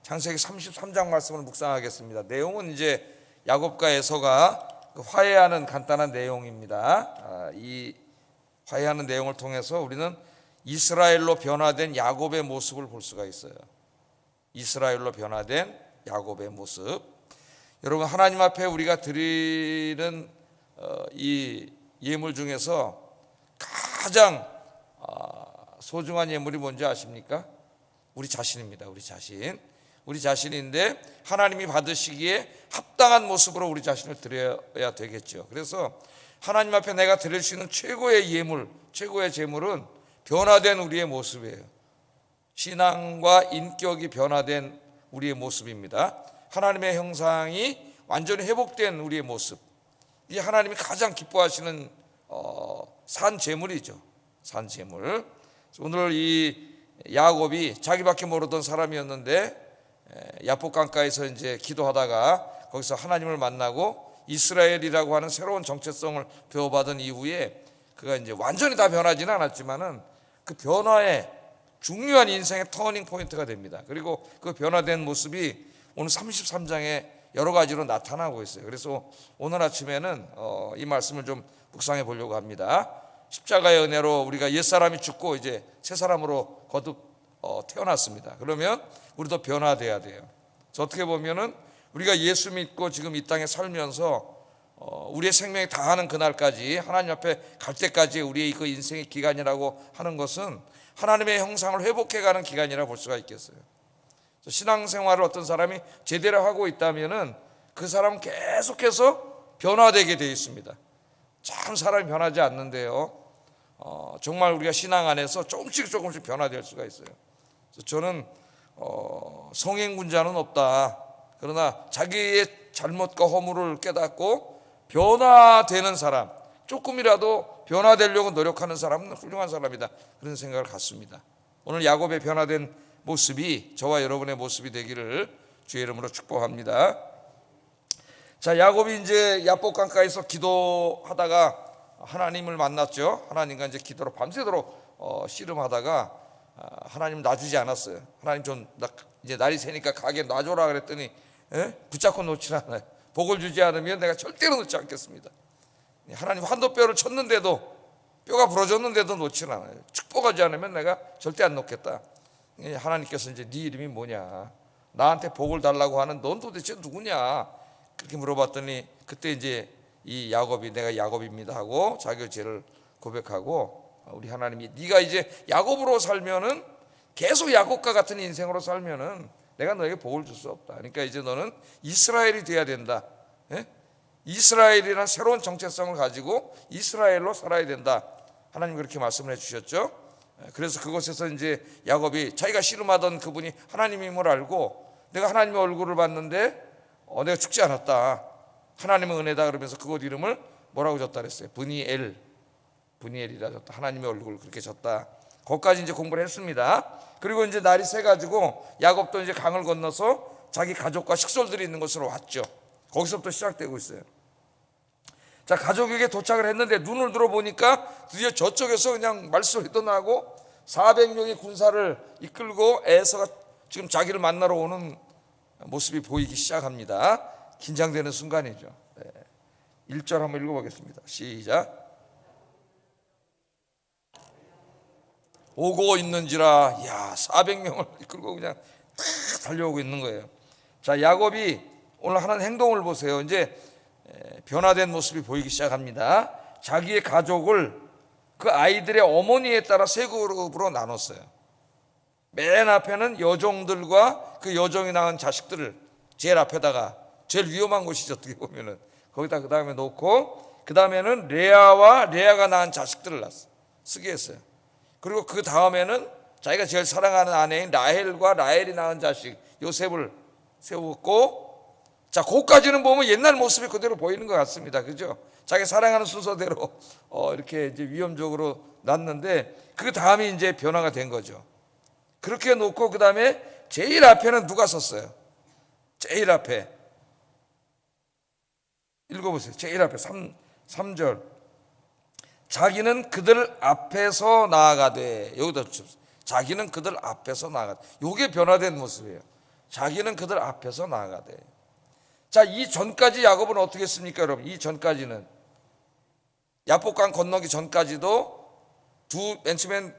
창세기 33장 말씀을 묵상하겠습니다. 내용은 이제 야곱과 에서가 화해하는 간단한 내용입니다. 이 화해하는 내용을 통해서 우리는 이스라엘로 변화된 야곱의 모습을 볼 수가 있어요. 이스라엘로 변화된 야곱의 모습. 여러분, 하나님 앞에 우리가 드리는 이 예물 중에서 가장 소중한 예물이 뭔지 아십니까? 우리 자신입니다. 우리 자신인데 하나님이 받으시기에 합당한 모습으로 우리 자신을 드려야 되겠죠. 그래서 하나님 앞에 내가 드릴 수 있는 최고의 예물, 최고의 제물은 변화된 우리의 모습이에요. 신앙과 인격이 변화된 우리의 모습입니다. 하나님의 형상이 완전히 회복된 우리의 모습, 이게 하나님이 가장 기뻐하시는 산 제물이죠. 산 제물. 오늘 이 야곱이 자기밖에 모르던 사람이었는데 야복 강가에서 이제 기도하다가 거기서 하나님을 만나고 이스라엘이라고 하는 새로운 정체성을 배워받은 이후에 그가 이제 완전히 다 변하지는 않았지만은 그 변화의 중요한 인생의 터닝 포인트가 됩니다. 그리고 그 변화된 모습이 오늘 33장에 여러 가지로 나타나고 있어요. 그래서 오늘 아침에는 이 말씀을 좀 묵상해 보려고 합니다. 십자가의 은혜로 우리가 옛사람이 죽고 이제 새 사람으로 거듭 태어났습니다. 그러면 우리도 변화돼야 돼요. 그래서 어떻게 보면은 우리가 예수 믿고 지금 이 땅에 살면서 우리의 생명이 다하는 그날까지, 하나님 앞에 갈 때까지 우리의 그 인생의 기간이라고 하는 것은 하나님의 형상을 회복해가는 기간이라 볼 수가 있겠어요. 신앙생활을 어떤 사람이 제대로 하고 있다면은 그 사람은 계속해서 변화되게 되어 있습니다. 참 사람이 변하지 않는데요, 정말 우리가 신앙 안에서 조금씩 변화될 수가 있어요. 그래서 저는 성행군자는 없다. 그러나 자기의 잘못과 허물을 깨닫고 변화되는 사람, 조금이라도 변화되려고 노력하는 사람은 훌륭한 사람이다, 그런 생각을 갖습니다. 오늘 야곱의 변화된 모습이 저와 여러분의 모습이 되기를 주의 이름으로 축복합니다. 자, 야곱이 이제 야복 강가에서 기도하다가 하나님을 만났죠. 하나님과 이제 기도로 밤새도록 씨름하다가 하나님 놔주지 않았어요. 하나님 좀 이제 날이 새니까 가게 놔줘라 그랬더니 붙잡고 놓지 않아요. 복을 주지 않으면 내가 절대로 놓지 않겠습니다. 하나님 환도뼈를 쳤는데도, 뼈가 부러졌는데도 놓지 않아요. 축복하지 않으면 내가 절대 안 놓겠다. 하나님께서 이제 네 이름이 뭐냐, 나한테 복을 달라고 하는 넌 도대체 누구냐, 그렇게 물어봤더니 그때 이제 이 야곱이 내가 야곱입니다 하고 자기의 죄를 고백하고, 우리 하나님이 네가 이제 야곱으로 살면은, 계속 야곱과 같은 인생으로 살면은 내가 너에게 복을 줄 수 없다. 그러니까 이제 너는 이스라엘이 돼야 된다. 이스라엘이라는 새로운 정체성을 가지고 이스라엘로 살아야 된다. 하나님 그렇게 말씀을 해주셨죠. 그래서 그곳에서 이제 야곱이 자기가 씨름하던 그분이 하나님임을 알고, 내가 하나님의 얼굴을 봤는데 내가 죽지 않았다, 하나님의 은혜다, 그러면서 그곳 이름을 뭐라고 줬다 그랬어요? 브니엘이라 줬다. 하나님의 얼굴을 그렇게 줬다. 거기까지 이제 공부를 했습니다. 그리고 이제 날이 새 가지고 야곱도 이제 강을 건너서 자기 가족과 식솔들이 있는 곳으로 왔죠. 거기서부터 시작되고 있어요. 자, 가족에게 도착을 했는데 눈을 들어보니까 드디어 저쪽에서 그냥 말소리도 나고 400명의 군사를 이끌고 에서가 지금 자기를 만나러 오는 모습이 보이기 시작합니다. 긴장되는 순간이죠. 1절 한번 읽어보겠습니다. 시작. 오고 있는지라, 400명을 이끌고 그냥 탁 달려오고 있는 거예요. 자, 야곱이 오늘 하는 행동을 보세요. 이제 변화된 모습이 보이기 시작합니다. 자기의 가족을 그 아이들의 어머니에 따라 세 그룹으로 나눴어요. 맨 앞에는 여종들과 그 여종이 낳은 자식들을 제일 앞에다가, 제일 위험한 곳이죠, 어떻게 보면은. 거기다 그 다음에 놓고, 그 다음에는 레아가 낳은 자식들을 쓰게 했어요. 그리고 그 다음에는 자기가 제일 사랑하는 아내인 라헬과 라헬이 낳은 자식 요셉을 세웠고, 자, 거기까지는 보면 옛날 모습이 그대로 보이는 것 같습니다. 그죠? 자기 사랑하는 순서대로 이렇게 이제 위험적으로 낳는데, 그 다음에 이제 변화가 된 거죠. 그렇게 놓고 그 다음에 제일 앞에는 누가 섰어요? 제일 앞에 읽어보세요. 제일 앞에 3절. 자기는 그들 앞에서 나아가되, 여기다 자기는 그들 앞에서 나아가되, 이게 변화된 모습이에요. 자기는 그들 앞에서 나아가되. 자, 이 전까지 야곱은 어떻게 했습니까, 여러분? 이 전까지는 야복강 건너기 전까지도 맨 처음엔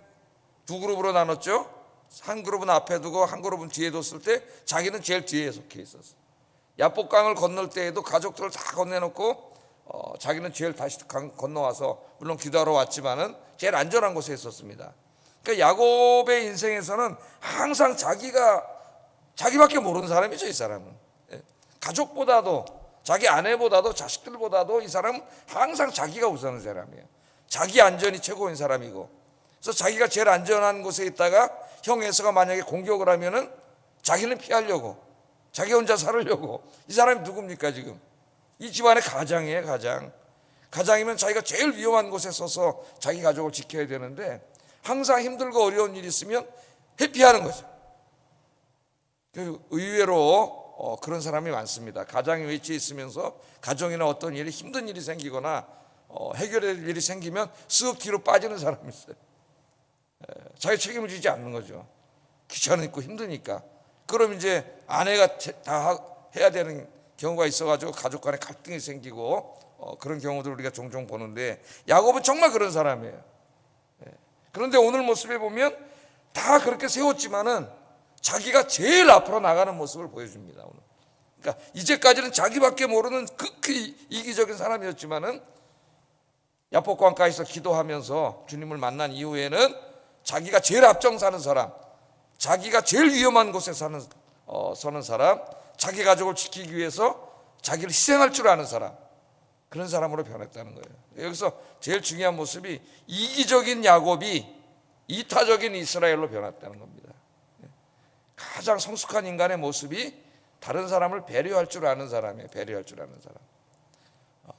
두 그룹으로 나눴죠. 한 그룹은 앞에 두고 한 그룹은 뒤에 뒀을 때 자기는 제일 뒤에 속해 있었어. 야복강을 건널 때에도 가족들을 다 건네놓고 자기는 제일 다시 건너와서 물론 기도하러 왔지만은 제일 안전한 곳에 있었습니다. 그러니까 야곱의 인생에서는 항상 자기밖에 모르는 사람이죠, 이 사람은. 가족보다도 자기 아내보다도 자식들보다도 이 사람은 항상 자기가 우선인 사람이에요. 자기 안전이 최고인 사람이고, 그래서 자기가 제일 안전한 곳에 있다가 형 에서가 만약에 공격을 하면은 자기는 피하려고, 자기 혼자 살으려고. 이 사람이 누굽니까 지금? 이 집안의 가장이에요. 가장이면 자기가 제일 위험한 곳에 서서 자기 가족을 지켜야 되는데 항상 힘들고 어려운 일이 있으면 회피하는 거죠. 의외로 그런 사람이 많습니다. 가장이 위치에 있으면서 가정이나 어떤 일이 힘든 일이 생기거나 해결해야 될 일이 생기면 쓱 뒤로 빠지는 사람이 있어요. 자기 책임을 지지 않는 거죠. 귀찮고 힘드니까. 그럼 이제 아내가 다 해야 되는 경우가 있어가지고 가족 간에 갈등이 생기고 그런 경우들을 우리가 종종 보는데 야곱은 정말 그런 사람이에요. 그런데 오늘 모습에 보면 다 그렇게 세웠지만은 자기가 제일 앞으로 나가는 모습을 보여줍니다. 오늘. 그러니까 이제까지는 자기밖에 모르는 극히 이기적인 사람이었지만은 야복강가에서 기도하면서 주님을 만난 이후에는 자기가 제일 앞장서는 사람, 자기가 제일 위험한 곳에 서는 사람, 자기 가족을 지키기 위해서 자기를 희생할 줄 아는 사람, 그런 사람으로 변했다는 거예요. 여기서 제일 중요한 모습이 이기적인 야곱이 이타적인 이스라엘로 변했다는 겁니다. 가장 성숙한 인간의 모습이 다른 사람을 배려할 줄 아는 사람이에요. 배려할 줄 아는 사람.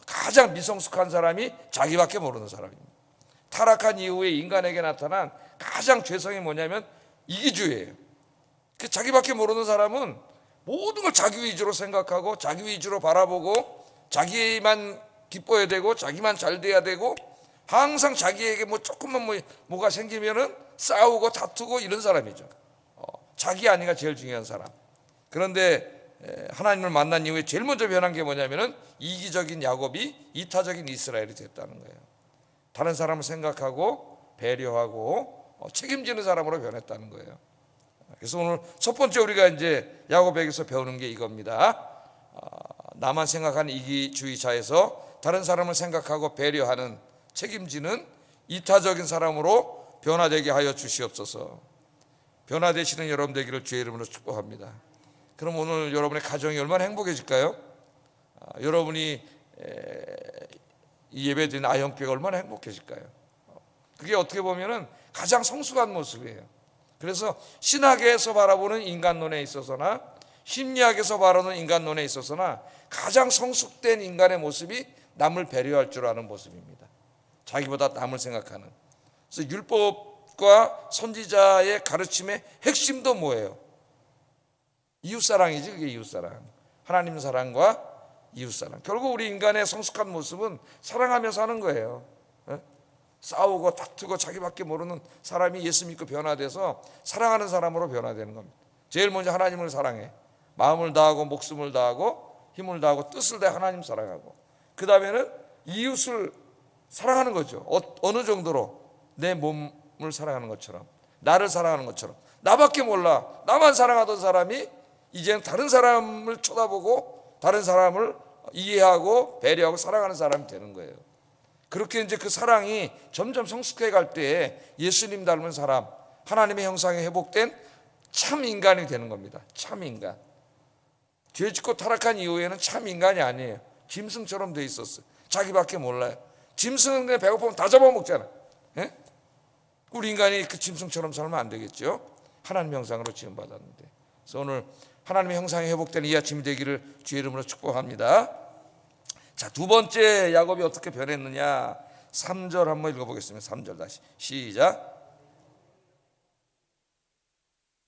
가장 미성숙한 사람이 자기밖에 모르는 사람입니다. 타락한 이후에 인간에게 나타난 가장 죄성이 뭐냐면 이기주의예요. 그 자기밖에 모르는 사람은 모든 걸 자기 위주로 생각하고 자기 위주로 바라보고 자기만 기뻐야 되고 자기만 잘 돼야 되고 항상 자기에게 조금만 뭐가 생기면은 싸우고 다투고 이런 사람이죠. 자기 아니가 제일 중요한 사람. 그런데 하나님을 만난 이후에 제일 먼저 변한 게 뭐냐면은 이기적인 야곱이 이타적인 이스라엘이 됐다는 거예요. 다른 사람을 생각하고 배려하고 책임지는 사람으로 변했다는 거예요. 그래서 오늘 첫 번째 우리가 이제 야곱에게서 배우는 게 이겁니다. 나만 생각하는 이기주의자에서 다른 사람을 생각하고 배려하는 책임지는 이타적인 사람으로 변화되게 하여 주시옵소서. 변화되시는 여러분 되기를 주의 이름으로 축복합니다. 그럼 오늘 여러분의 가정이 얼마나 행복해질까요? 여러분이 이 예배 드린 아영교회가 얼마나 행복해질까요? 그게 어떻게 보면은 가장 성숙한 모습이에요. 그래서 신학에서 바라보는 인간론에 있어서나 심리학에서 바라보는 인간론에 있어서나 가장 성숙된 인간의 모습이 남을 배려할 줄 아는 모습입니다. 자기보다 남을 생각하는. 그래서 율법과 선지자의 가르침의 핵심도 뭐예요? 이웃사랑이지. 그게 이웃사랑. 하나님 사랑과 이웃사랑. 결국 우리 인간의 성숙한 모습은 사랑하며 사는 거예요. 싸우고 다투고 자기밖에 모르는 사람이 예수 믿고 변화돼서 사랑하는 사람으로 변화되는 겁니다. 제일 먼저 하나님을 사랑해. 마음을 다하고 목숨을 다하고 힘을 다하고 뜻을 다해 하나님 사랑하고, 그 다음에는 이웃을 사랑하는 거죠. 어느 정도로? 내 몸을 사랑하는 것처럼, 나를 사랑하는 것처럼. 나밖에 몰라. 나만 사랑하던 사람이 이제는 다른 사람을 쳐다보고 다른 사람을 이해하고 배려하고 사랑하는 사람이 되는 거예요. 그렇게 이제 그 사랑이 점점 성숙해 갈 때에 예수님 닮은 사람, 하나님의 형상에 회복된 참 인간이 되는 겁니다. 참 인간. 죄 짓고 타락한 이후에는 참 인간이 아니에요. 짐승처럼 돼 있었어요. 자기밖에 몰라요. 짐승은 그냥 배고프면 다 잡아먹잖아. 예? 우리 인간이 그 짐승처럼 살면 안 되겠죠. 하나님 형상으로 지음받았는데. 그래서 오늘 하나님의 형상이 회복된 이 아침이 되기를 주의 이름으로 축복합니다. 자, 두 번째 야곱이 어떻게 변했느냐, 3절 한번 읽어보겠습니다. 3절 다시 시작.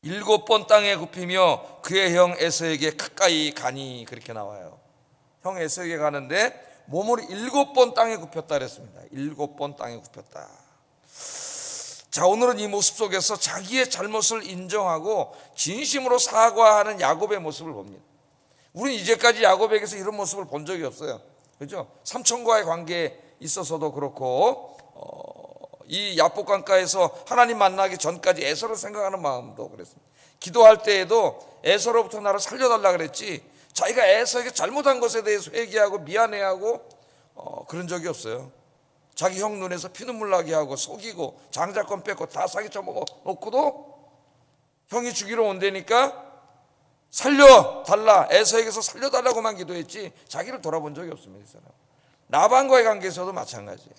7번 땅에 굽히며 그의 형 에서에게 가까이 가니, 그렇게 나와요. 형 에서에게 가는데 몸을 7번 땅에 굽혔다 그랬습니다. 7번 땅에 굽혔다. 자, 오늘은 이 모습 속에서 자기의 잘못을 인정하고 진심으로 사과하는 야곱의 모습을 봅니다. 우리는 이제까지 야곱에게서 이런 모습을 본 적이 없어요. 그렇죠? 삼촌과의 관계에 있어서도 그렇고 이 야복강가에서 하나님 만나기 전까지 에서를 생각하는 마음도 그랬습니다. 기도할 때에도 에서로부터 나를 살려달라 그랬지 자기가 에서에게 잘못한 것에 대해서 회개하고 미안해하고 그런 적이 없어요. 자기 형 눈에서 피눈물 나게 하고 속이고 장자권 뺏고 다 사기쳐 먹어 놓고도 형이 죽이러 온다니까 살려달라, 에서에게서 살려달라고만 기도했지 자기를 돌아본 적이 없습니다. 이 사람. 라반과의 관계에서도 마찬가지예요.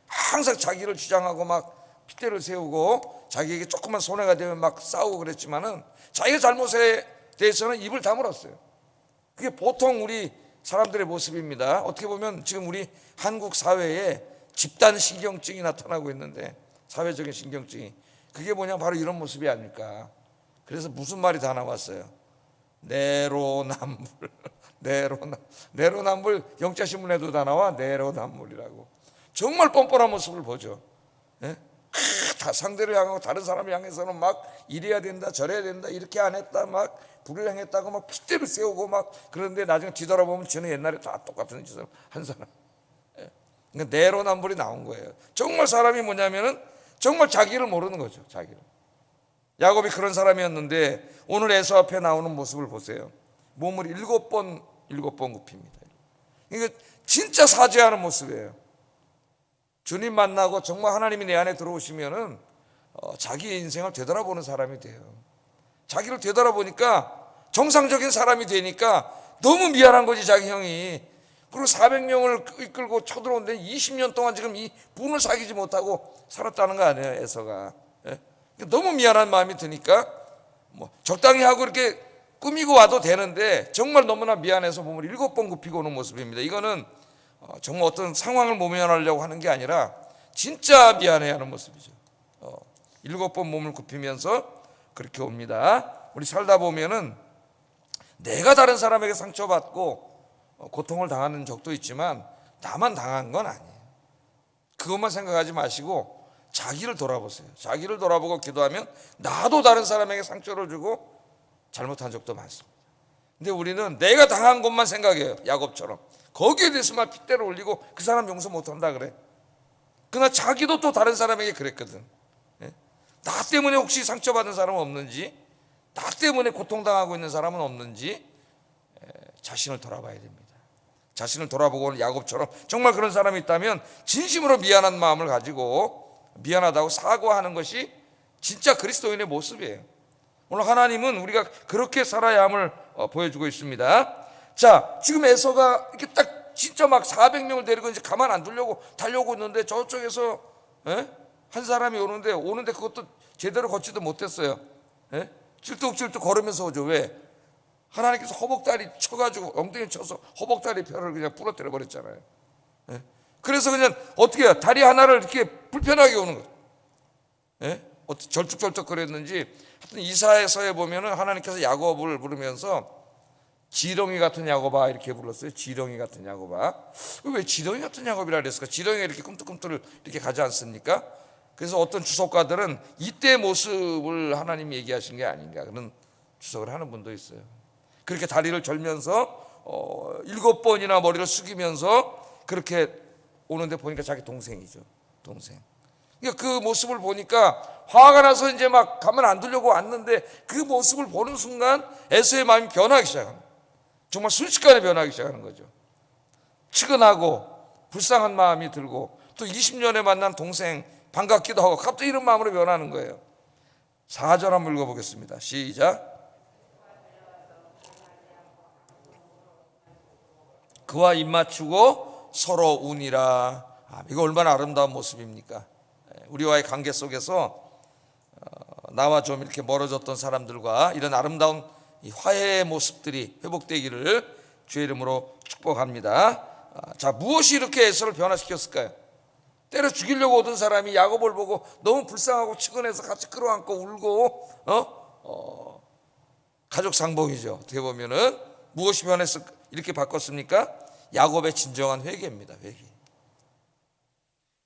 항상 자기를 주장하고 막 핏대를 세우고 자기에게 조금만 손해가 되면 막 싸우고 그랬지만은 자기의 잘못에 대해서는 입을 다물었어요. 그게 보통 우리 사람들의 모습입니다. 어떻게 보면 지금 우리 한국 사회에 집단 신경증이 나타나고 있는데, 사회적인 신경증이, 그게 뭐냐, 바로 이런 모습이 아닐까. 그래서 무슨 말이 다 나왔어요. 내로남불. 내로남불 영자신문에도 다 나와. 내로남불이라고. 정말 뻔뻔한 모습을 보죠. 예? 다 상대를 향하고 다른 사람을 향해서는 막 이래야 된다 저래야 된다, 이렇게 안 했다, 막 불을 행했다고 막 핏대를 세우고 막 그런데 나중에 뒤돌아보면 저는 옛날에 다 똑같은 짓을 한 사람. 예? 그러니까 내로남불이 나온 거예요. 정말 사람이 뭐냐면은 정말 자기를 모르는 거죠. 자기를. 야곱이 그런 사람이었는데 오늘 에서 앞에 나오는 모습을 보세요. 몸을 7번 굽힙니다. 이게 진짜 사죄하는 모습이에요. 주님 만나고 정말 하나님이 내 안에 들어오시면은 자기의 인생을 되돌아보는 사람이 돼요. 자기를 되돌아보니까 정상적인 사람이 되니까 너무 미안한 거지, 자기 형이. 그리고 400명을 이끌고 쳐들어온데 20년 동안 지금 이 분을 사귀지 못하고 살았다는 거 아니에요, 에서가. 예? 너무 미안한 마음이 드니까 뭐 적당히 하고 이렇게 꾸미고 와도 되는데 정말 너무나 미안해서 몸을 7번 굽히고 오는 모습입니다. 이거는 정말 어떤 상황을 모면하려고 하는 게 아니라 진짜 미안해하는 모습이죠. 7번 몸을 굽히면서 그렇게 옵니다. 우리 살다 보면은 내가 다른 사람에게 상처받고 고통을 당하는 적도 있지만 나만 당한 건 아니에요. 그것만 생각하지 마시고 자기를 돌아보세요. 자기를 돌아보고 기도하면 나도 다른 사람에게 상처를 주고 잘못한 적도 많습니다. 근데 우리는 내가 당한 것만 생각해요. 야곱처럼 거기에 대해서만 핏대를 올리고 그 사람 용서 못한다 그래. 그러나 자기도 또 다른 사람에게 그랬거든. 나 때문에 혹시 상처받은 사람은 없는지, 나 때문에 고통당하고 있는 사람은 없는지 자신을 돌아봐야 됩니다. 자신을 돌아보고 야곱처럼 정말 그런 사람이 있다면 진심으로 미안한 마음을 가지고 미안하다고 사과하는 것이 진짜 그리스도인의 모습이에요. 오늘 하나님은 우리가 그렇게 살아야 함을 보여주고 있습니다. 자, 지금 에서가 이렇게 딱 진짜 막 400명을 데리고 이제 가만 안 두려고 달려오고 있는데 저쪽에서 한 사람이 오는데 그것도 제대로 걷지도 못했어요. 찔뚝찔뚝 걸으면서 오죠. 왜? 하나님께서 허벅다리 쳐가지고 엉덩이 쳐서 허벅다리 뼈를 그냥 부러뜨려 버렸잖아요. 그래서 그냥 어떻게 해요? 다리 하나를 이렇게 불편하게 오는 거예요. 어떻게 절뚝절뚝 그랬는지. 하여튼 이사야서에 보면은 하나님께서 야곱을 부르면서 지렁이 같은 야곱아 이렇게 불렀어요. 지렁이 같은 야곱아. 왜 지렁이 같은 야곱이라 그랬을까? 지렁이가 이렇게 꿈틀꿈틀 이렇게 가지 않습니까? 그래서 어떤 주석가들은 이때 모습을 하나님이 얘기하신 게 아닌가 그런 주석을 하는 분도 있어요. 그렇게 다리를 절면서 7번이나 머리를 숙이면서 그렇게 오는데 보니까 자기 동생이죠. 동생. 그러니까 그 모습을 보니까 화가 나서 이제 막 가만 안 두려고 왔는데 그 모습을 보는 순간 에서의 마음이 변하기 시작합니다. 정말 순식간에 변하기 시작하는 거죠. 측은하고 불쌍한 마음이 들고 또 20년에 만난 동생 반갑기도 하고 갑자기 이런 마음으로 변하는 거예요. 4절 한번 읽어보겠습니다. 시작. 그와 입맞추고 서로 우니라. 이거 얼마나 아름다운 모습입니까? 우리와의 관계 속에서 나와 좀 이렇게 멀어졌던 사람들과 이런 아름다운 이 화해의 모습들이 회복되기를 주의 이름으로 축복합니다. 자, 무엇이 이렇게 에서를 변화시켰을까요? 때려 죽이려고 오던 사람이 야곱을 보고 너무 불쌍하고 측은해서 같이 끌어안고 울고 가족 상봉이죠. 어떻게 보면은 무엇이 변해서 이렇게 바꿨습니까? 야곱의 진정한 회개입니다. 회개.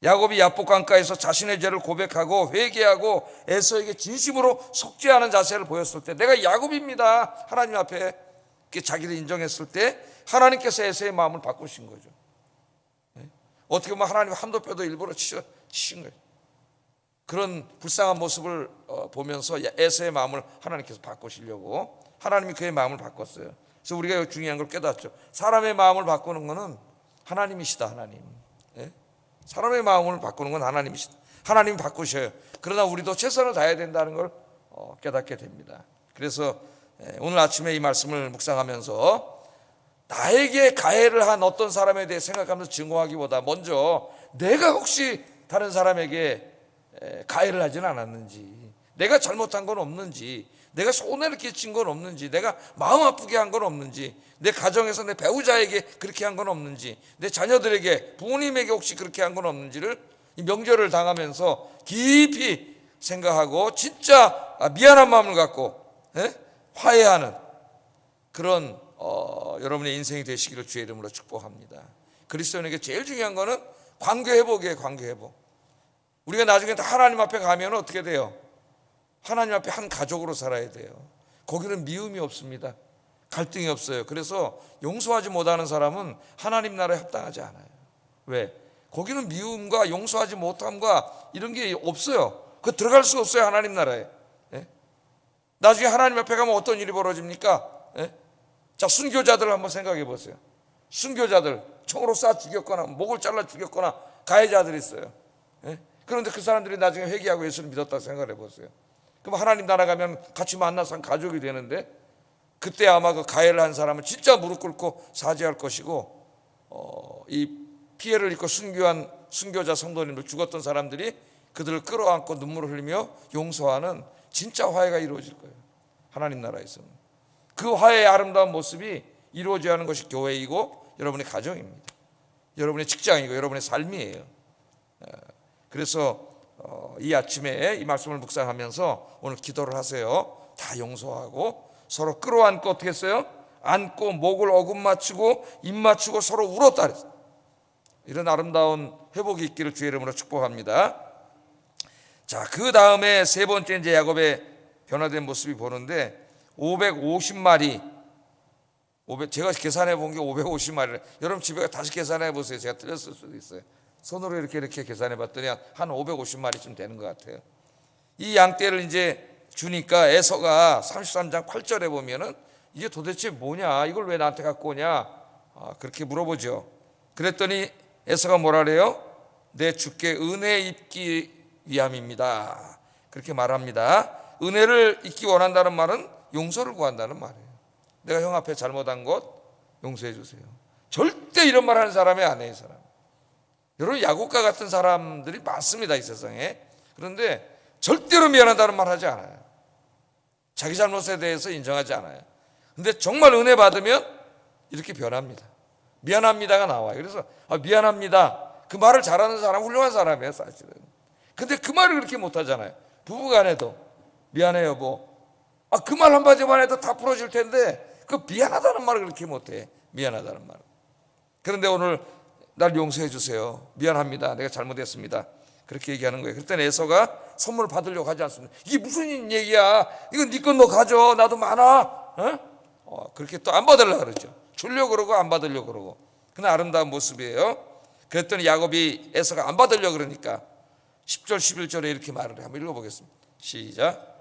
야곱이 야복 강가에서 자신의 죄를 고백하고 회개하고 에서에게 진심으로 속죄하는 자세를 보였을 때, 내가 야곱입니다 하나님 앞에 자기를 인정했을 때 하나님께서 에서의 마음을 바꾸신 거죠. 어떻게 보면 하나님 한도 뼈도 일부러 치신 거예요. 그런 불쌍한 모습을 보면서 에서의 마음을 하나님께서 바꾸시려고 하나님이 그의 마음을 바꿨어요. 그래서 우리가 중요한 걸 깨닫죠. 사람의 마음을 바꾸는 것은 하나님이시다. 하나님. 사람의 마음을 바꾸는 건 하나님이시다. 하나님이 바꾸셔요. 그러나 우리도 최선을 다해야 된다는 걸 깨닫게 됩니다. 그래서 오늘 아침에 이 말씀을 묵상하면서 나에게 가해를 한 어떤 사람에 대해 생각하면서 증오하기보다 먼저 내가 혹시 다른 사람에게 가해를 하지는 않았는지, 내가 잘못한 건 없는지, 내가 손해를 끼친 건 없는지, 내가 마음 아프게 한 건 없는지, 내 가정에서 내 배우자에게 그렇게 한 건 없는지, 내 자녀들에게 부모님에게 혹시 그렇게 한 건 없는지를 이 명절을 당하면서 깊이 생각하고 진짜 미안한 마음을 갖고 화해하는 그런 여러분의 인생이 되시기를 주의 이름으로 축복합니다. 그리스도인에게 제일 중요한 거는 관계 회복이에요. 관계 회복. 우리가 나중에 다 하나님 앞에 가면 어떻게 돼요? 하나님 앞에 한 가족으로 살아야 돼요. 거기는 미움이 없습니다. 갈등이 없어요. 그래서 용서하지 못하는 사람은 하나님 나라에 합당하지 않아요. 왜? 거기는 미움과 용서하지 못함과 이런 게 없어요. 그 들어갈 수 없어요. 하나님 나라에. 나중에 하나님 앞에 가면 어떤 일이 벌어집니까? 자, 순교자들 한번 생각해 보세요. 순교자들 총으로 쏴 죽였거나 목을 잘라 죽였거나 가해자들이 있어요. 그런데 그 사람들이 나중에 회개하고 예수를 믿었다고 생각해 보세요. 그럼 하나님 나라 가면 같이 만나서 한 가족이 되는데, 그때 아마 그 가해를 한 사람은 진짜 무릎 꿇고 사죄할 것이고, 이 피해를 입고 순교한 순교자 성도님들, 죽었던 사람들이 그들을 끌어안고 눈물을 흘리며 용서하는 진짜 화해가 이루어질 거예요. 하나님 나라에서는 그 화해의 아름다운 모습이 이루어져야 하는 것이 교회이고 여러분의 가정입니다. 여러분의 직장이고 여러분의 삶이에요. 그래서 이 아침에 이 말씀을 묵상하면서 오늘 기도를 하세요. 다 용서하고 서로 끌어안고 어떻게 했어요? 안고 목을 어금 맞추고 입 맞추고 서로 울었다 그랬어요. 이런 아름다운 회복이 있기를 주의 이름으로 축복합니다. 자, 그 다음에 세 번째 이제 야곱의 변화된 모습이 보는데 550마리, 제가 계산해 본 게 550마리래. 여러분 집에 다시 계산해 보세요. 제가 틀렸을 수도 있어요. 손으로 이렇게 계산해 봤더니 한 550마리쯤 되는 것 같아요. 이 양떼를 이제 주니까 에서가 33장 8절에 보면은 이게 도대체 뭐냐, 이걸 왜 나한테 갖고 오냐, 그렇게 물어보죠. 그랬더니 에서가 뭐라 그래요? 내 주께 은혜 입기 위함입니다. 그렇게 말합니다. 은혜를 입기 원한다는 말은 용서를 구한다는 말이에요. 내가 형 앞에 잘못한 것 용서해 주세요. 절대 이런 말 하는 사람이 아니에요. 이 사람. 여러분, 야곱과 같은 사람들이 많습니다, 이 세상에. 그런데 절대로 미안하다는 말 하지 않아요. 자기 잘못에 대해서 인정하지 않아요. 근데 정말 은혜 받으면 이렇게 변합니다. 미안합니다가 나와요. 그래서 미안합니다, 그 말을 잘하는 사람 훌륭한 사람이에요, 사실은. 근데 그 말을 그렇게 못하잖아요. 부부간에도 미안해 여보, 그 말 한마디만 해도 다 풀어질 텐데 그 미안하다는 말을 그렇게 못해. 미안하다는 말. 그런데 오늘 날 용서해 주세요, 미안합니다, 내가 잘못했습니다, 그렇게 얘기하는 거예요. 그때 에서가 선물을 받으려고 하지 않습니다. 이게 무슨 얘기야, 이건 네 건 너 가져, 나도 많아. 그렇게 또 안 받으려고 그러죠. 주려고 그러고 안 받으려고 그러고. 그는 아름다운 모습이에요. 그랬더니 야곱이 에서가 안 받으려고 그러니까 10절 11절에 이렇게 말을 해요. 한번 읽어보겠습니다. 시작.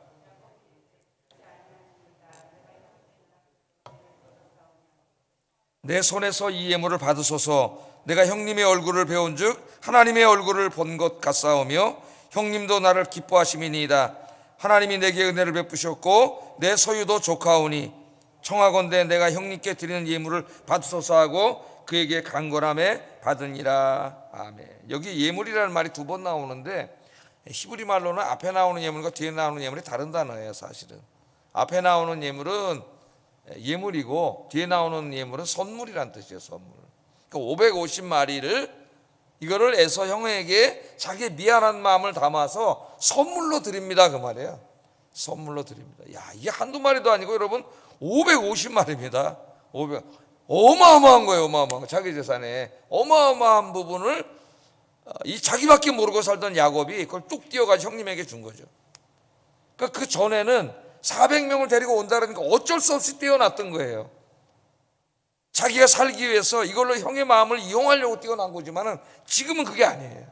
내 손에서 이 예물을 받으소서. 내가 형님의 얼굴을 배운 즉 하나님의 얼굴을 본 것 같사오며 형님도 나를 기뻐하심이니이다. 하나님이 내게 은혜를 베푸셨고 내 소유도 조카오니 청하건대 내가 형님께 드리는 예물을 받으소서 하고 그에게 간절함에 받으니라. 아멘. 여기 예물이라는 말이 두 번 나오는데 히브리 말로는 앞에 나오는 예물과 뒤에 나오는 예물이 다른 단어예요. 사실은 앞에 나오는 예물은 예물이고 뒤에 나오는 예물은 선물이란 뜻이에요. 선물. 그러니까 550마리를 이거를 에서 형에게 자기의 미안한 마음을 담아서 선물로 드립니다, 그 말이에요. 선물로 드립니다. 야, 이게 한두 마리도 아니고 여러분 550마리입니다. 어마어마한 거예요. 어마어마한 거. 자기 재산에 어마어마한 부분을 이 자기밖에 모르고 살던 야곱이 그걸 뚝 띄어가지고 형님에게 준 거죠. 그러니까 그 전에는 400명을 데리고 온다니까 어쩔 수 없이 띄어놨던 거예요. 자기가 살기 위해서 이걸로 형의 마음을 이용하려고 띄어난 거지만은 지금은 그게 아니에요.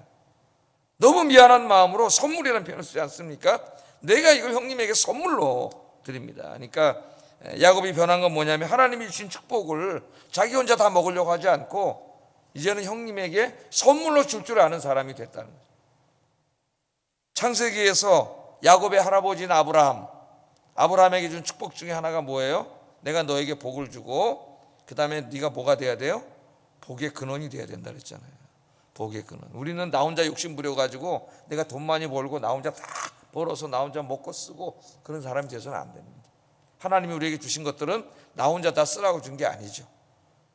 너무 미안한 마음으로 선물이라는 표현을 쓰지 않습니까? 내가 이걸 형님에게 선물로 드립니다. 그러니까 야곱이 변한 건 뭐냐면 하나님이 주신 축복을 자기 혼자 다 먹으려고 하지 않고 이제는 형님에게 선물로 줄 줄 아는 사람이 됐다는 거죠. 창세기에서 야곱의 할아버지인 아브라함에게 준 축복 중에 하나가 뭐예요? 내가 너에게 복을 주고 그 다음에 네가 뭐가 돼야 돼요? 복의 근원이 돼야 된다 그랬잖아요. 복의 근원. 우리는 나 혼자 욕심 부려가지고 내가 돈 많이 벌고 나 혼자 다 벌어서 나 혼자 먹고 쓰고 그런 사람이 돼서는 안 됩니다. 하나님이 우리에게 주신 것들은 나 혼자 다 쓰라고 준 게 아니죠.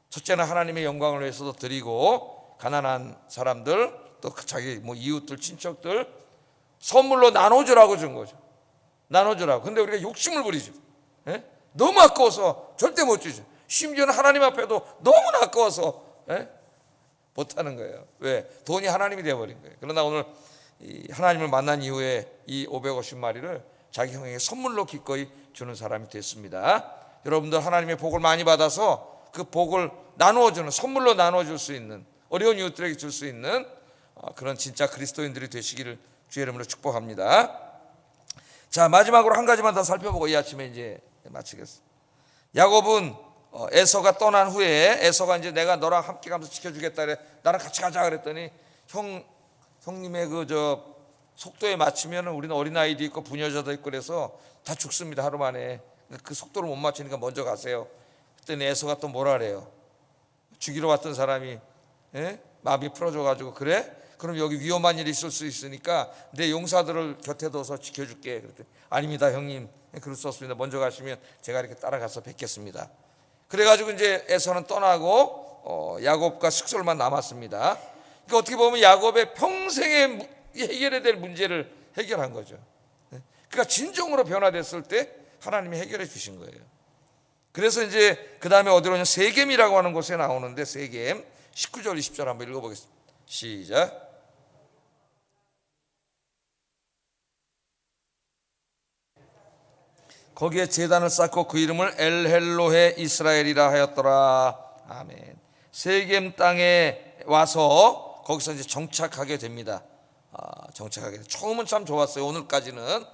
첫째는 하나님의 영광을 위해서도 드리고 가난한 사람들 또 자기 이웃들 친척들 선물로 나눠주라고 준 거죠. 나눠주라고. 근데 우리가 욕심을 부리죠. 예? 너무 아까워서 절대 못 주죠. 심지어는 하나님 앞에도 너무나 아까워서 못하는 거예요. 왜? 돈이 하나님이 되어버린 거예요. 그러나 오늘 하나님을 만난 이후에 이 550마리를 자기 형에게 선물로 기꺼이 주는 사람이 됐습니다. 여러분들 하나님의 복을 많이 받아서 그 복을 나누어주는, 선물로 나누어줄 수 있는, 어려운 이웃들에게 줄 수 있는 그런 진짜 그리스도인들이 되시기를 주의 이름으로 축복합니다. 자, 마지막으로 한 가지만 더 살펴보고 이 아침에 이제 마치겠습니다. 야곱은 에서가 떠난 후에 에서가 이제 내가 너랑 함께 가면서 지켜주겠다 그래, 나랑 같이 가자 그랬더니 형님의 속도에 맞추면 우리는 어린아이도 있고 부녀자도 있고 그래서 다 죽습니다. 하루 만에. 그 속도를 못 맞추니까 먼저 가세요. 그랬더니 에서가 또 뭐라 그래요? 죽이러 왔던 사람이 마음이 풀어져가지고 그래? 그럼 여기 위험한 일이 있을 수 있으니까 내 용사들을 곁에 둬서 지켜줄게. 그랬더니 아닙니다 형님, 그럴 수 없습니다. 먼저 가시면 제가 이렇게 따라가서 뵙겠습니다. 그래가지고 이제 에서는 떠나고 야곱과 숙솔만 남았습니다. 그러니까 어떻게 보면 야곱의 평생에 해결해야 될 문제를 해결한 거죠. 그러니까 진정으로 변화됐을 때 하나님이 해결해 주신 거예요. 그래서 이제 그 다음에 어디로 오냐, 세겜이라고 하는 곳에 나오는데 세겜 19절 20절 한번 읽어보겠습니다. 시작. 거기에 제단을 쌓고 그 이름을 엘헬로헤 이스라엘이라 하였더라. 아멘. 세겜 땅에 와서 거기서 이제 정착하게 됩니다. 정착하게 돼. 처음은 참 좋았어요. 오늘까지는.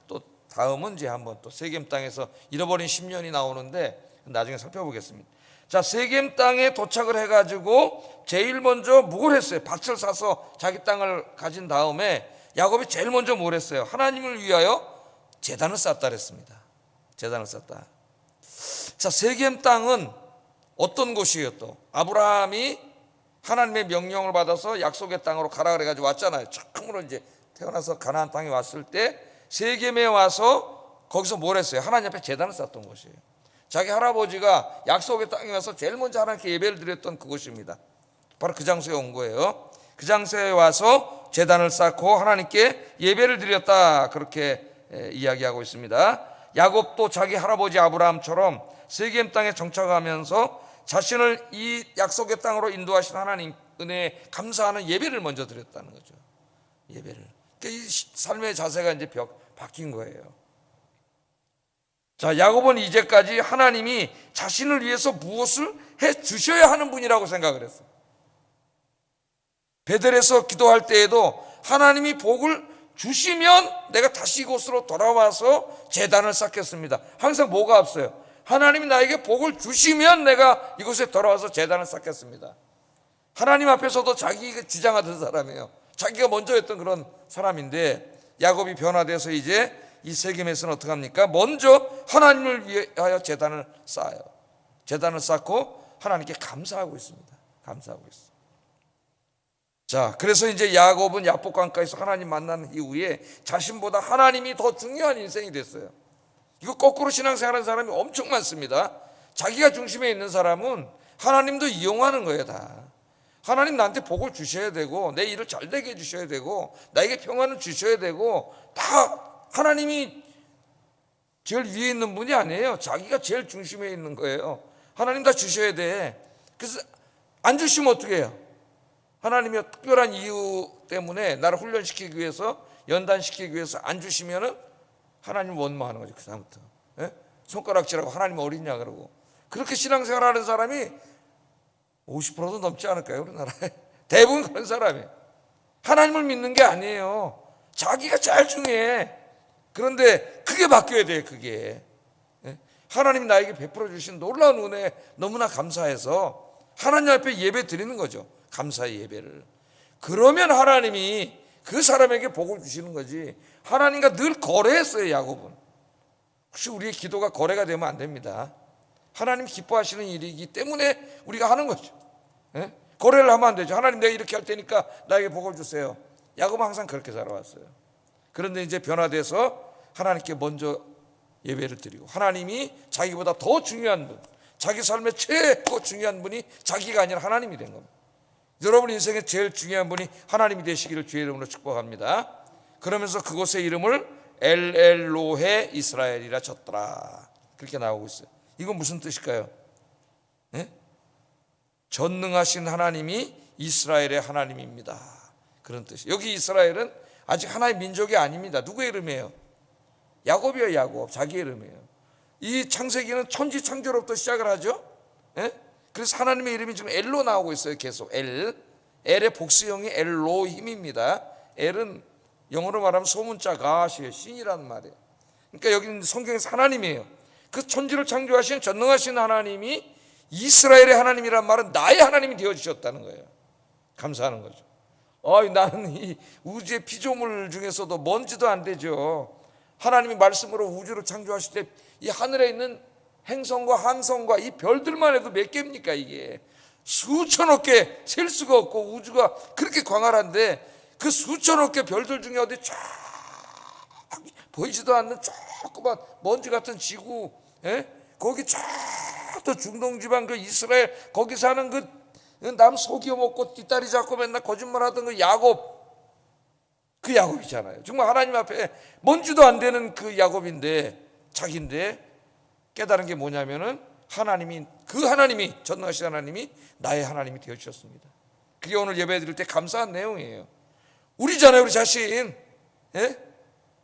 또 다음은 이제 한번 또 세겜 땅에서 잃어버린 10년이 나오는데 나중에 살펴보겠습니다. 자, 세겜 땅에 도착을 해가지고 제일 먼저 뭘 했어요? 밭을 사서 자기 땅을 가진 다음에 야곱이 제일 먼저 뭘 했어요? 하나님을 위하여 제단을 쌓았다 그랬습니다. 제단을 쌓았다. 자, 세겜 땅은 어떤 곳이에요? 또 아브라함이 하나님의 명령을 받아서 약속의 땅으로 가라 그래가지고 왔잖아요. 처음으로 이제 태어나서 가나안 땅에 왔을 때 세겜에 와서 거기서 뭘 했어요? 하나님 앞에 제단을 쌓았던 곳이에요. 자기 할아버지가 약속의 땅에 와서 제일 먼저 하나님께 예배를 드렸던 그곳입니다. 바로 그 장소에 온 거예요. 그 장소에 와서 제단을 쌓고 하나님께 예배를 드렸다, 그렇게 이야기하고 있습니다. 야곱도 자기 할아버지 아브라함처럼 세겜 땅에 정착하면서 자신을 이 약속의 땅으로 인도하신 하나님 은혜에 감사하는 예배를 먼저 드렸다는 거죠. 예배를. 그러니까 이 삶의 자세가 이제 바뀐 거예요. 자, 야곱은 이제까지 하나님이 자신을 위해서 무엇을 해 주셔야 하는 분이라고 생각을 했어요. 베델에서 기도할 때에도 하나님이 복을 주시면 내가 다시 이곳으로 돌아와서 제단을 쌓겠습니다. 항상 뭐가 없어요? 하나님이 나에게 복을 주시면 내가 이곳에 돌아와서 제단을 쌓겠습니다. 하나님 앞에서도 자기가 주장하던 사람이에요. 자기가 먼저 했던 그런 사람인데 야곱이 변화돼서 이제 이 세겜에서는 어떻게 합니까? 먼저 하나님을 위하여 제단을 쌓아요. 제단을 쌓고 하나님께 감사하고 있습니다. 감사하고 있어요. 자, 그래서 이제 야곱은 야복강가에서 하나님 만난 이후에 자신보다 하나님이 더 중요한 인생이 됐어요. 이거 거꾸로 신앙생활하는 사람이 엄청 많습니다. 자기가 중심에 있는 사람은 하나님도 이용하는 거예요. 다 하나님 나한테 복을 주셔야 되고 내 일을 잘 되게 해주셔야 되고 나에게 평안을 주셔야 되고 다 하나님이 제일 위에 있는 분이 아니에요. 자기가 제일 중심에 있는 거예요. 하나님 다 주셔야 돼. 그래서 안 주시면 어떻게 해요? 하나님이 특별한 이유 때문에 나를 훈련시키기 위해서, 연단시키기 위해서 안 주시면은 하나님 원망하는 거죠. 그 다음부터 손가락질하고 하나님 어딨냐 그러고. 그렇게 신앙생활하는 사람이 50%도 넘지 않을까요? 우리나라에 대부분 그런 사람이에요. 하나님을 믿는 게 아니에요. 자기가 제일 중요해. 그런데 그게 바뀌어야 돼요. 그게 하나님이 나에게 베풀어 주신 놀라운 은혜 너무나 감사해서 하나님 앞에 예배 드리는 거죠. 감사의 예배를. 그러면 하나님이 그 사람에게 복을 주시는 거지. 하나님과 늘 거래했어요. 야곱은. 혹시 우리의 기도가 거래가 되면 안 됩니다. 하나님 기뻐하시는 일이기 때문에 우리가 하는 거죠. 거래를 하면 안 되죠. 하나님, 내가 이렇게 할 테니까 나에게 복을 주세요. 야곱은 항상 그렇게 살아왔어요. 그런데 이제 변화돼서 하나님께 먼저 예배를 드리고, 하나님이 자기보다 더 중요한 분, 자기 삶의 최고 중요한 분이 자기가 아니라 하나님이 된 겁니다. 여러분 인생의 제일 중요한 분이 하나님이 되시기를 주의 이름으로 축복합니다. 그러면서 그곳의 이름을 엘엘로헤 이스라엘이라 쳤더라. 그렇게 나오고 있어요. 이건 무슨 뜻일까요? 전능하신 하나님이 이스라엘의 하나님입니다. 그런 뜻이. 여기 이스라엘은 아직 하나의 민족이 아닙니다. 누구의 이름이에요? 야곱이에요. 야곱. 자기 이름이에요. 이 창세기는 천지 창조로부터 시작을 하죠. 그래서 하나님의 이름이 지금 엘로 나오고 있어요. 계속 엘의 복수형이 엘로힘입니다. 엘은 영어로 말하면 소문자 가시예요. 신이라는 말이에요. 그러니까 여기는 성경에서 하나님이에요. 그 천지를 창조하신 전능하신 하나님이 이스라엘의 하나님이란 말은 나의 하나님이 되어주셨다는 거예요. 감사하는 거죠. 나는 이 우주의 피조물 중에서도 먼지도 안 되죠. 하나님이 말씀으로 우주를 창조하실 때 이 하늘에 있는 행성과 항성과 이 별들만 해도 몇 개입니까? 이게 수천억 개, 셀 수가 없고, 우주가 그렇게 광활한데 그 수천억 개 별들 중에 어디 쫙 보이지도 않는 조그만 먼지 같은 지구, 거기 쫙 또 중동 지방 그 이스라엘 거기 사는 그 남 속여 먹고 뒷다리 잡고 맨날 거짓말하던 그 야곱, 그 야곱이잖아요. 정말 하나님 앞에 먼지도 안 되는 그 야곱인데, 자기인데 깨달은 게 뭐냐면은 그 하나님이 전능하신 하나님이 나의 하나님이 되어 주셨습니다. 그게 오늘 예배 드릴 때 감사한 내용이에요. 우리잖아요. 우리 자신.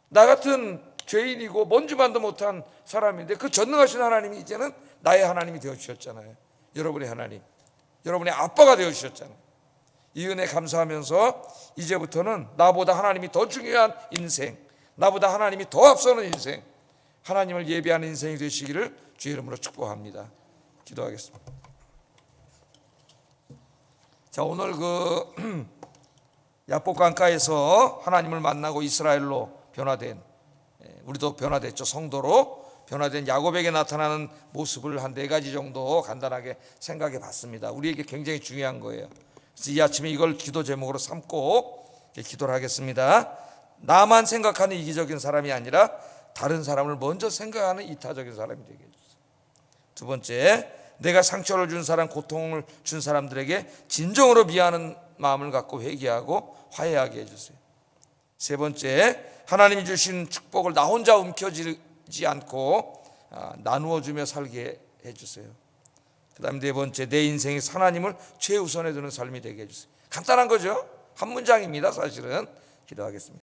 나 같은 죄인이고 먼지만도 못한 사람인데 그 전능하신 하나님이 이제는 나의 하나님이 되어 주셨잖아요. 여러분의 하나님, 여러분의 아빠가 되어 주셨잖아요. 이 은혜 감사하면서 이제부터는 나보다 하나님이 더 중요한 인생, 나보다 하나님이 더 앞서는 인생, 하나님을 예배하는 인생이 되시기를 주의 이름으로 축복합니다. 기도하겠습니다. 자, 오늘 그 야복 강가에서 하나님을 만나고 이스라엘로 변화된, 우리도 변화됐죠. 성도로 변화된 야곱에게 나타나는 모습을 한 4가지 정도 간단하게 생각해 봤습니다. 우리에게 굉장히 중요한 거예요. 그래서 이 아침에 이걸 기도 제목으로 삼고 기도를 하겠습니다. 나만 생각하는 이기적인 사람이 아니라 다른 사람을 먼저 생각하는 이타적인 사람이 되게 해주세요. 두 번째, 내가 상처를 준 사람, 고통을 준 사람들에게 진정으로 미안한 마음을 갖고 회개하고 화해하게 해주세요. 세 번째, 하나님이 주신 축복을 나 혼자 움켜쥐지 않고 나누어 주며 살게 해주세요. 그 다음 네 번째, 내 인생에서 하나님을 최우선에 두는 삶이 되게 해주세요. 간단한 거죠. 한 문장입니다. 사실은. 기도하겠습니다.